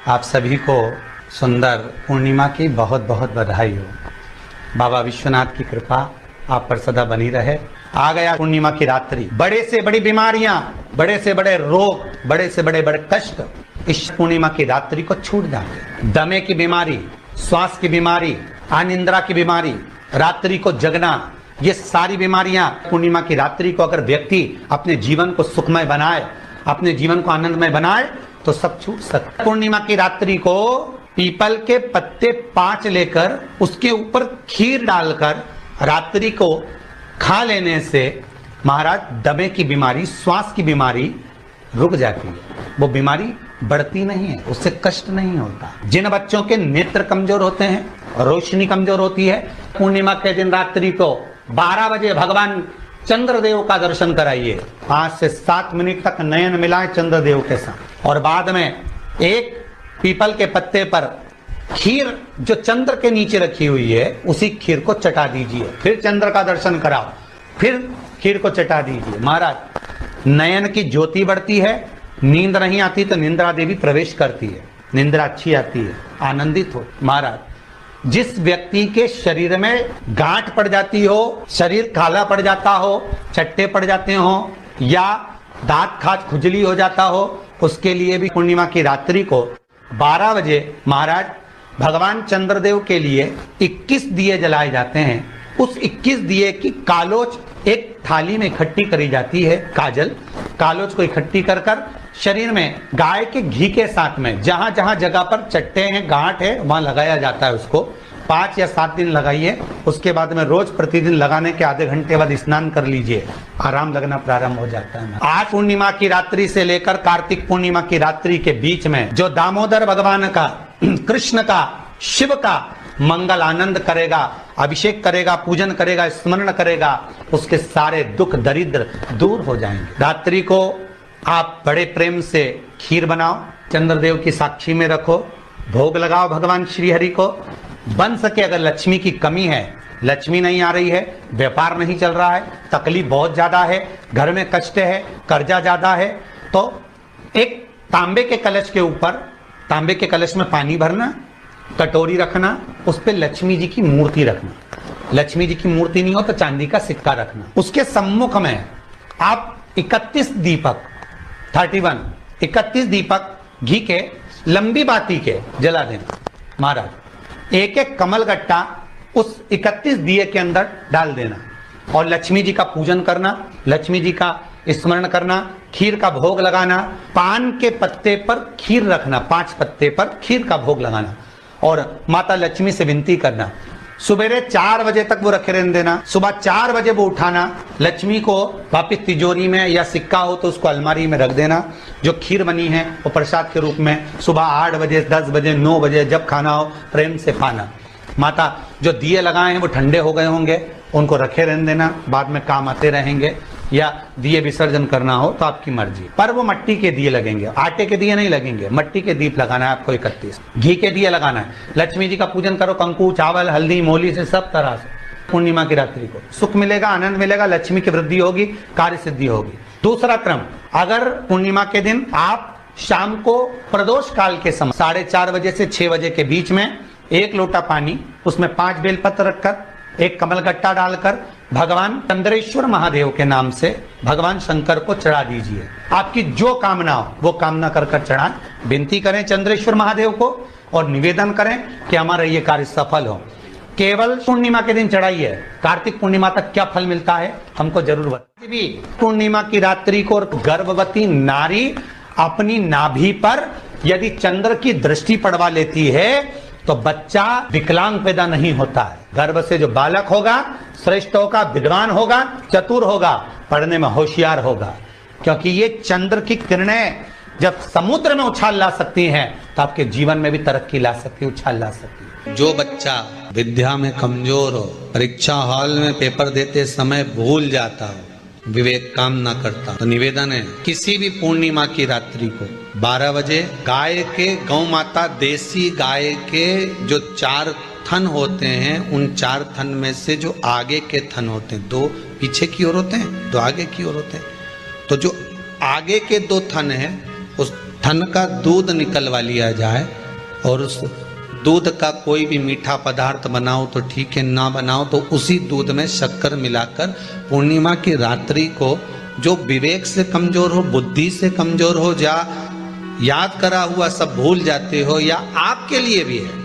आप सभी को सुंदर पूर्णिमा की बहुत बहुत बधाई हो। बाबा विश्वनाथ की कृपा आप पर सदा बनी रहे। आ गया पूर्णिमा की रात्रि। बड़े से बड़ी बीमारियां, बड़े से बड़े रोग, बड़े से बड़े बड़े कष्ट इस पूर्णिमा की रात्रि को छूट जाते। दमे की बीमारी, श्वास की बीमारी, अनिद्रा की बीमारी, रात्रि को जगना, ये सारी बीमारियां पूर्णिमा की रात्रि को अगर व्यक्ति अपने जीवन को सुखमय बनाए, अपने जीवन को आनंदमय बनाए तो सब छूट सकता। पूर्णिमा की रात्रि को पीपल के पत्ते 5 लेकर उसके ऊपर खीर डालकर रात्रि को खा लेने से महाराज दमे की बीमारी, श्वास की बीमारी रुक जाती है। वो बीमारी बढ़ती नहीं है, उससे कष्ट नहीं होता। जिन बच्चों के नेत्र कमजोर होते हैं, रोशनी कमजोर होती है, पूर्णिमा के दिन रात्रि को 12 बजे भगवान चंद्रदेव का दर्शन कराइए। 5 से 7 मिनट तक नयन मिलाएं चंद्रदेव के साथ और बाद में एक पीपल के पत्ते पर खीर जो चंद्र के नीचे रखी हुई है उसी खीर को चटा दीजिए। फिर चंद्र का दर्शन कराओ, फिर खीर को चटा दीजिए। महाराज नयन की ज्योति बढ़ती है, नींद नहीं आती तो निंद्रा देवी प्रवेश करती है, निंद्रा अच्छी आती है, आनंदित हो। महाराज जिस व्यक्ति के शरीर में गांठ पड़ जाती हो, शरीर काला पड़ जाता हो, चट्टे पड़ जाते हो या दांत खाज खुजली हो जाता हो, उसके लिए भी पूर्णिमा की रात्रि को 12 बजे महाराज भगवान चंद्रदेव के लिए 21 दिए जलाए जाते हैं। उस 21 दिए की कालोच एक थाली में इकट्ठी करी जाती है। कालोच को इकट्ठी कर शरीर में गाय के घी के साथ में जहां जहां जगह पर चट्टे हैं, गांठ है, वहां लगाया जाता है। उसको 5 या 7 दिन लगाइए। उसके बाद में रोज प्रतिदिन लगाने के आधे घंटे बाद स्नान कर लीजिए, आराम लगना प्रारंभ हो जाता है। आज पूर्णिमा की रात्रि से लेकर कार्तिक पूर्णिमा की रात्रि के बीच में जो दामोदर भगवान का, कृष्ण का, शिव का मंगल आनंद करेगा, अभिषेक करेगा, पूजन करेगा, स्मरण करेगा, उसके सारे दुख दरिद्र दूर हो जाएंगे। रात्रि को आप बड़े प्रेम से खीर बनाओ, चंद्रदेव की साक्षी में रखो, भोग लगाओ भगवान श्री हरि को। बन सके अगर लक्ष्मी की कमी है, लक्ष्मी नहीं आ रही है, व्यापार नहीं चल रहा है, तकलीफ बहुत ज्यादा है, घर में कष्ट है, कर्जा ज्यादा है, तो एक तांबे के कलश के ऊपर, तांबे के कलश में पानी भरना, कटोरी रखना, उस पर लक्ष्मी जी की मूर्ति रखना। लक्ष्मी जी की मूर्ति नहीं हो तो चांदी का सिक्का रखना। उसके सम्मुख में आप 31 दीपक घी के लंबी बाती के जला देना। महाराज एक एक कमल गट्टा उस 31 दिए के अंदर डाल देना और लक्ष्मी जी का पूजन करना, लक्ष्मी जी का स्मरण करना, खीर का भोग लगाना, पान के पत्ते पर खीर रखना, 5 पत्ते पर खीर का भोग लगाना और माता लक्ष्मी से विनती करना। सुबेरे 4 बजे तक वो रखे रहने देना, सुबह 4 बजे वो उठाना, लक्ष्मी को वापिस तिजोरी में या सिक्का हो तो उसको अलमारी में रख देना। जो खीर बनी है वो प्रसाद के रूप में सुबह 8 बजे, 10 बजे, 9 बजे जब खाना हो प्रेम से खाना। माता जो दिए लगाए हैं वो ठंडे हो गए होंगे, उनको रखे रहने देना, बाद में काम आते रहेंगे, या दिए विसर्जन करना हो तो आपकी मर्जी। पर वो मट्टी के दिए लगेंगे, आटे के दिए नहीं लगेंगे, मट्टी के दीप लगाना है आपको 31। घी के दिए लगाना है। लक्ष्मी जी का पूजन करो, कंकु, चावल, हल्दी, मोली से सब तरह से। पूर्णिमा की रात्रि को सुख मिलेगा, आनंद मिलेगा, लक्ष्मी की वृद्धि होगी, कार्य सिद्धि होगी। दूसरा क्रम, अगर पूर्णिमा के दिन आप शाम को प्रदोष काल के समय 4:30 बजे से 6 बजे के बीच में 1 लोटा पानी, उसमें 5 बेलपत्र रखकर, 1 कमल गट्टा डालकर भगवान चंद्रेश्वर महादेव के नाम से भगवान शंकर को चढ़ा दीजिए। आपकी जो कामना हो वो कामना कर चढ़ाएं, विनती करें चंद्रेश्वर महादेव को और निवेदन करें कि हमारा ये कार्य सफल हो। केवल पूर्णिमा के दिन चढ़ाइए, कार्तिक पूर्णिमा तक क्या फल मिलता है हमको जरूर बताइए। पूर्णिमा की रात्रि को गर्भवती नारी अपनी नाभि पर यदि चंद्र की दृष्टि पड़वा लेती है तो बच्चा विकलांग पैदा नहीं होता है। गर्भ से जो बालक होगा श्रेष्ठ होगा, विद्वान होगा, चतुर होगा, पढ़ने में होशियार होगा, क्योंकि ये चंद्र की किरणें जब समुद्र में उछाल ला सकती हैं तो आपके जीवन में भी तरक्की ला सकती है, उछाल ला सकती है। जो बच्चा विद्या में कमजोर हो, परीक्षा हॉल में पेपर देते समय भूल जाता हो, विवेक काम ना करता, तो निवेदन है किसी भी पूर्णिमा की रात्रि को 12 बजे गाय के, गौ माता देसी गाय के जो 4 थन होते हैं, उन 4 थन में से जो आगे के थन होते हैं, 2 पीछे की ओर होते हैं, 2 आगे की ओर होते हैं, तो जो आगे के 2 थन हैं उस थन का दूध निकलवा लिया जाए और उस दूध का कोई भी मीठा पदार्थ बनाओ तो ठीक है, ना बनाओ तो उसी दूध में शक्कर मिलाकर पूर्णिमा की रात्रि को जो विवेक से कमजोर हो, बुद्धि से कमजोर हो, या याद करा हुआ सब भूल जाते हो, या आपके लिए भी है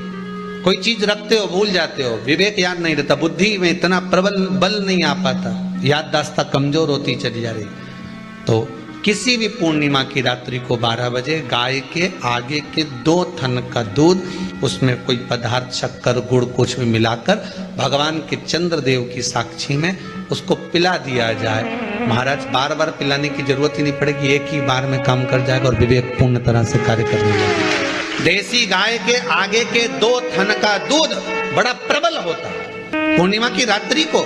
कोई चीज रखते हो भूल जाते हो, विवेक याद नहीं रहता, बुद्धि में इतना प्रबल बल नहीं आ पाता, याददाश्त कमजोर होती चली जा रही, तो किसी भी पूर्णिमा की रात्रि को 12 बजे गाय के आगे के 2 थन का दूध, उसमें कोई पदार्थ शक्कर गुड़ कुछ भी मिलाकर भगवान के चंद्रदेव की साक्षी में उसको पिला दिया जाए। महाराज बार बार पिलाने की जरूरत ही नहीं पड़ेगी, एक ही बार में काम कर जाएगा और विवेक पूर्ण तरह से कार्य करने लगेगा। देसी गाय के आगे के 2 थन का दूध बड़ा प्रबल होता है। पूर्णिमा की रात्रि को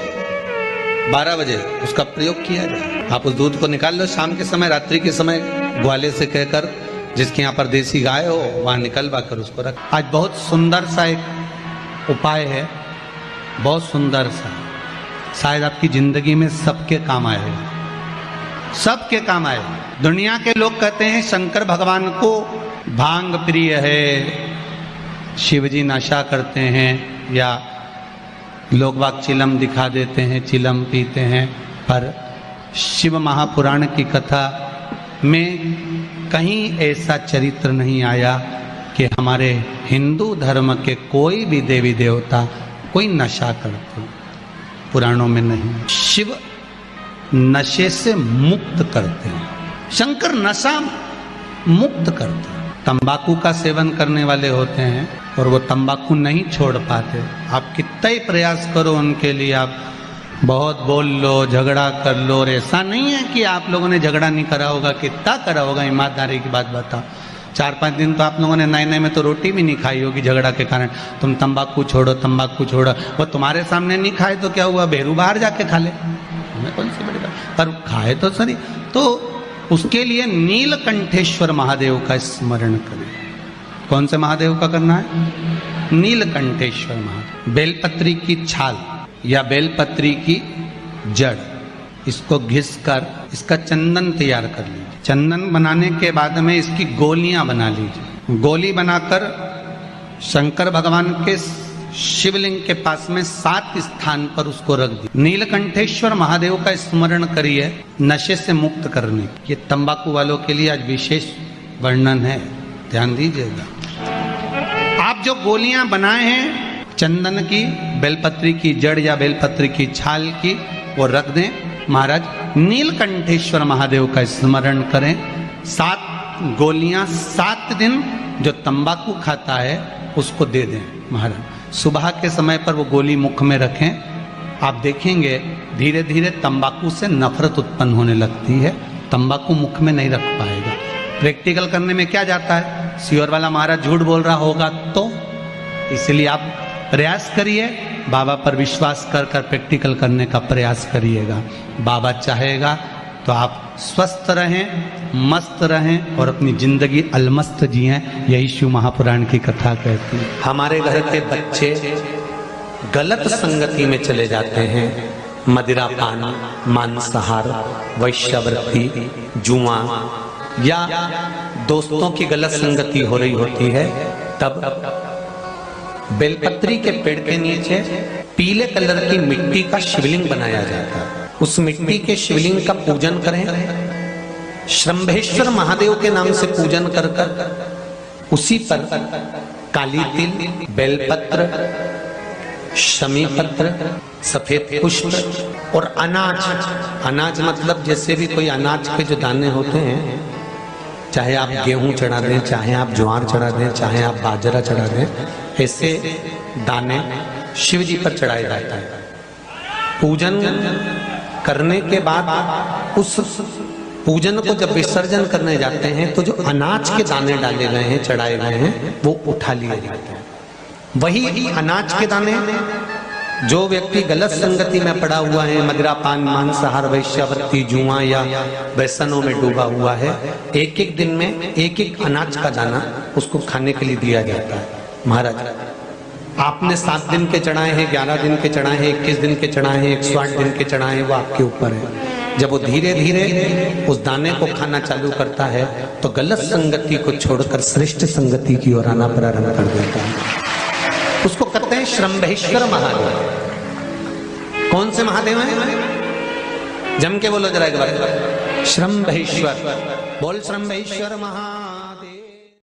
12 बजे उसका प्रयोग किया जाए। आप उस दूध को निकाल लो शाम के समय, रात्रि के समय ग्वाले से कहकर जिसके यहाँ पर देसी गाय हो वहां निकलवा कर उसको रख। आज बहुत सुंदर सा एक उपाय है, बहुत सुंदर सा, शायद आपकी जिंदगी में सबके काम आएगा, सबके काम आएगा। दुनिया के लोग कहते हैं शंकर भगवान को भांग प्रिय है, शिवजी नशा करते हैं, या लोग बाग चिलम दिखा देते हैं, चिलम पीते हैं, पर शिव महापुराण की कथा में कहीं ऐसा चरित्र नहीं आया कि हमारे हिंदू धर्म के कोई भी देवी देवता कोई नशा करते, पुराणों में नहीं। शिव नशे से मुक्त करते हैं, शंकर नशा मुक्त करते हैं। तंबाकू का सेवन करने वाले होते हैं और वो तंबाकू नहीं छोड़ पाते, आप कितना ही प्रयास करो उनके लिए, आप बहुत बोल लो, झगड़ा कर लो, और ऐसा नहीं है कि आप लोगों ने झगड़ा नहीं करा होगा, कितना करा होगा, ईमानदारी की बात बताओ। 4-5 दिन तो आप लोगों ने नए नए में तो रोटी भी नहीं खाई होगी झगड़ा के कारण, तुम तंबाकू छोड़ो, तंबाकू छोड़ो। वो तुम्हारे सामने नहीं खाए तो क्या हुआ, बेरू बाहर जाके खा ले, हमें कौन सी बड़ी बात, पर खाए तो सही। तो उसके लिए नीलकंठेश्वर महादेव का स्मरण करें। कौन से महादेव का करना है? नीलकंठेश्वर महादेव। बेलपत्री की छाल या बेलपत्री की जड़, इसको घिस कर इसका चंदन तैयार कर लीजिए। चंदन बनाने के बाद में इसकी गोलियां बना लीजिए। गोली बनाकर शंकर भगवान के शिवलिंग के पास में 7 स्थान पर उसको रख दी। नीलकंठेश्वर महादेव का स्मरण करिए नशे से मुक्त करने। ये तंबाकू वालों के लिए आज विशेष वर्णन है, ध्यान दीजिएगा। आप जो गोलियां बनाए हैं चंदन की, बेलपत्री की जड़ या बेलपत्री की छाल की, वो रख दें। महाराज नीलकंठेश्वर महादेव का स्मरण करें। 7 गोलियां 7 दिन जो तंबाकू खाता है उसको दे दें। महाराज सुबह के समय पर वो गोली मुख में रखें, आप देखेंगे धीरे धीरे तंबाकू से नफरत उत्पन्न होने लगती है, तंबाकू मुख में नहीं रख पाएगा। प्रैक्टिकल करने में क्या जाता है, सियोर वाला महाराज झूठ बोल रहा होगा तो, इसलिए आप प्रयास करिए, बाबा पर विश्वास कर कर प्रैक्टिकल करने का प्रयास करिएगा। बाबा चाहेगा तो आप स्वस्थ रहें, मस्त रहें और अपनी जिंदगी अलमस्त जिएं। यही शिव महापुराण की कथा कहती है। हमारे घर के बच्चे गलत संगति में चले जाते हैं, मदिरा पान, मांसाहार, वैश्यावृत्ति, जुआ या दोस्तों की गलत संगति हो रही होती है, तब बेलपत्री के पेड़ के नीचे पीले कलर की मिट्टी का शिवलिंग बनाया जाता है। उस मिट्टी के शिवलिंग का पूजन करें, श्रंभेश्वर महादेव के नाम से पूजन कर कर उसी पर काली तिल, बेलपत्र, शमी पत्र, सफेद पुष्प और अनाज, अनाज मतलब जैसे भी कोई अनाज के जो दाने होते हैं, चाहे आप गेहूं चढ़ा दें, चाहे आप ज्वार चढ़ा दें, चाहे आप बाजरा चढ़ा दें, ऐसे दाने शिव जी पर चढ़ाए जाता है। पूजन करने के बाद उस पूजन को जब विसर्जन करने जाते हैं तो जो अनाज के दाने डाले गए हैं, चढ़ाए गए हैं, वो उठा लिए जाते हैं। वही अनाज के दाने जो व्यक्ति गलत संगति में पड़ा हुआ है, मदिरा पान, मांसाहार, वैश्यावृत्ति, जुआ या व्यसनों में डूबा हुआ है, एक एक दिन में एक एक अनाज का दाना उसको खाने के लिए दिया जाता है। महाराज आपने 7 दिन के चढ़ाए हैं, 11 दिन के चढ़ाए हैं, 21 दिन के चढ़ाए हैं, 108 दिन के चढ़ाए हैं, वो आपके ऊपर है। जब वो धीरे धीरे उस दाने को खाना चालू करता है तो गलत संगति को छोड़कर श्रेष्ठ संगति की ओर आना प्रारंभ कर देता है। उसको कहते हैं श्रम्भेश्वर महादेव। कौन से महादेव हैं? जम के बोलो जरा एक बार, श्रम्भेश्वर। बोल श्रम्भेश्वर महा